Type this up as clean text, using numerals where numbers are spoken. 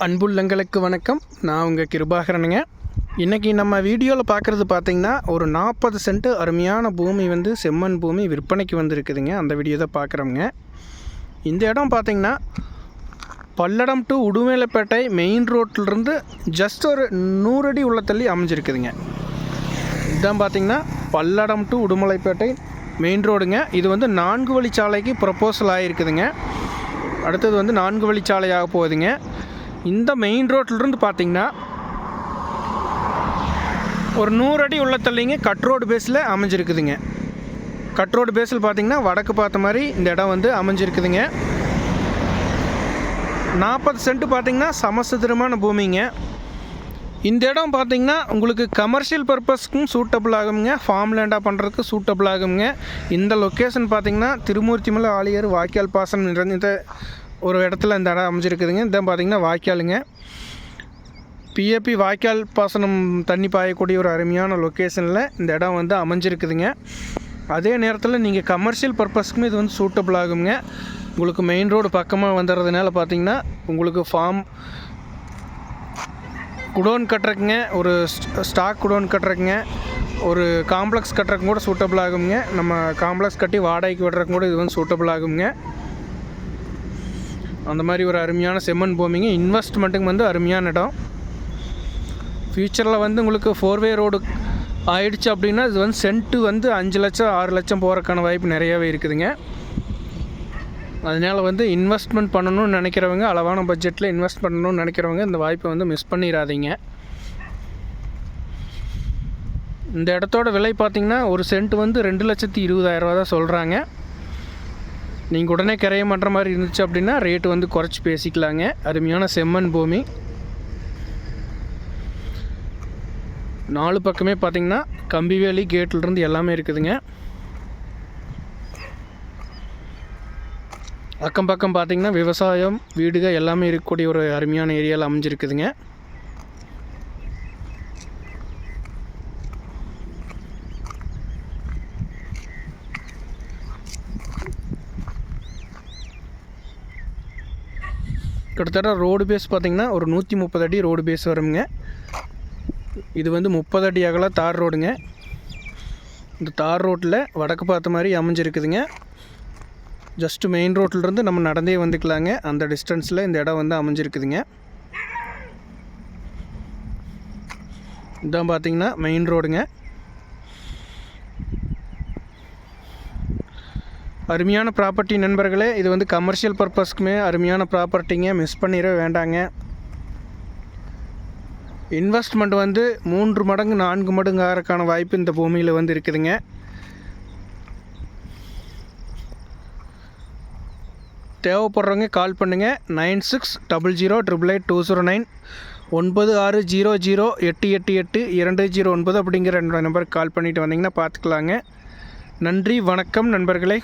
அன்புள்ளங்களுக்கு வணக்கம். நான் உங்கள் கிருபாகரனுங்க. இன்றைக்கி நம்ம வீடியோவில் பார்க்குறது பார்த்திங்கன்னா ஒரு 40 சென்ட் அருமையான பூமி செம்மண் பூமி விற்பனைக்கு வந்துருக்குதுங்க. அந்த வீடியோ தான் பார்க்குறோங்க. இந்த இடம் பார்த்திங்கன்னா பல்லடம் டு உடுமலைப்பேட்டை மெயின் ரோட்டிலிருந்து ஜஸ்ட் ஒரு 100 அடி உள்ள தள்ளி அமைஞ்சிருக்குதுங்க. இதுதான் பார்த்திங்கன்னா பல்லடம் டு உடுமலைப்பேட்டை மெயின் ரோடுங்க. இது 4 வழிச்சாலைக்கு ப்ரப்போசல் ஆகிருக்குதுங்க. அடுத்தது 4 வழிச்சாலையாக போகுதுங்க. இந்த மெயின் ரோட்டிலிருந்து பார்த்திங்கன்னா ஒரு 100 அடி உள்ள தள்ளிங்க கட் ரோடு பேஸில் அமைஞ்சிருக்குதுங்க. கட் ரோடு பேஸில் பார்த்திங்கன்னா வடக்கு பார்த்த மாதிரி இந்த இடம் அமைஞ்சிருக்குதுங்க. 40 சென்ட் பார்த்திங்கன்னா சமசதுரமான பூமிங்க. இந்த இடம் பார்த்திங்கன்னா உங்களுக்கு கமர்ஷியல் பர்பஸ்க்கும் சூட்டபிள் ஆகுங்க, ஃபார்ம் லேண்டாக பண்ணுறதுக்கு சூட்டபிள் ஆகுங்க. இந்த லொக்கேஷன் பார்த்திங்கன்னா திருமூர்த்திமலை ஆழியார் வாய்க்கால் பாசனம் நிறைந்த ஒரு இடத்துல இந்த இடம் அமைஞ்சிருக்குதுங்க. இதான் பார்த்திங்கன்னா வாய்க்காலுங்க. பிஏபி வாய்க்கால் பாசனம் தண்ணி பாயக்கூடிய ஒரு அருமையான லொக்கேஷனில் இந்த இடம் அமைஞ்சிருக்குதுங்க. அதே நேரத்தில் நீங்கள் கமர்ஷியல் பர்பஸ்க்குமே இது சூட்டபிள் ஆகுங்க. உங்களுக்கு மெயின் ரோடு பக்கமாக வந்துடுறதுனால பார்த்திங்கன்னா உங்களுக்கு ஃபார்ம் குடோன் கட்டுறக்குங்க, ஒரு ஸ்டாக் குடோன் கட்டுறக்குங்க, ஒரு காம்ப்ளெக்ஸ் கட்டுறக்கு கூட சூட்டபிள் ஆகுங்க. நம்ம காம்ப்ளெக்ஸ் கட்டி வாடகைக்கு விடுறக்கு கூட இது சூட்டபிள் ஆகுங்க. அந்த மாதிரி ஒரு அருமையான செம்மண் பூமிங்க. இன்வெஸ்ட்மெண்ட்டுக்கு அருமையான இடம். ஃப்யூச்சரில் உங்களுக்கு 4-வே ரோடு ஆயிடுச்சு அப்படின்னா இது சென்ட்டு 5 லட்சம் 6 லட்சம் போகிறக்கான வாய்ப்பு நிறையாவே இருக்குதுங்க. அதனால் இன்வெஸ்ட்மெண்ட் பண்ணணும்னு நினைக்கிறவங்க, அளவான பட்ஜெட்டில் இன்வெஸ்ட் பண்ணணும்னு நினைக்கிறவங்க இந்த வாய்ப்பை மிஸ் பண்ணிடாதீங்க. இந்த இடத்தோட விலை பார்த்திங்கன்னா ஒரு சென்ட் 2,20,000 தான் சொல்கிறாங்க. நீங்கள் உடனே கிரையம் பண்ணுற மாதிரி இருந்துச்சு அப்படின்னா ரேட்டு குறைச்சி பேசிக்கலாங்க. அருமையான செம்மண் பூமி. 4 பக்கமே பார்த்திங்கன்னா கம்பிவேலி கேட்டிலிருந்து எல்லாமே இருக்குதுங்க. அக்கம் பக்கம் பார்த்திங்கன்னா விவசாயம், வீடுகள் எல்லாமே இருக்கக்கூடிய ஒரு அருமையான ஏரியாவில் அமைஞ்சிருக்குதுங்க. கிட்டத்தட்ட ரோடு பேஸ் பார்த்திங்கன்னா ஒரு 130 அடி ரோடு பேஸ் வருங்க. இது 30 அடி அகல தார் ரோடுங்க. இந்த தார் ரோட்டில் வடக்கு பார்த்த மாதிரி அமைஞ்சிருக்குதுங்க. ஜஸ்ட்டு மெயின் ரோட்டிலிருந்து நம்ம நடந்தே வந்துக்கலாங்க. அந்த டிஸ்டன்ஸில் இந்த இடம் அமைஞ்சிருக்குதுங்க. இதான் பார்த்திங்கன்னா மெயின் ரோடுங்க. அருமையான ப்ராப்பர்ட்டி நண்பர்களே. இது கமர்ஷியல் பர்பஸ்க்குமே அருமையான ப்ராப்பர்ட்டிங்க. மிஸ் பண்ணிட வேண்டாங்க. இன்வெஸ்ட்மெண்ட் 3 மடங்கு 4 மடங்கு ஆகிறதுக்கான வாய்ப்பு இந்த பூமியில் இருக்குதுங்க. தேவைப்படுறவங்க கால் பண்ணுங்கள். 9600888209 9600888209 அப்படிங்கிற 2 நம்பருக்கு கால் பண்ணிவிட்டு வந்தீங்கன்னா பார்த்துக்கலாங்க. நன்றி, வணக்கம் நண்பர்களே.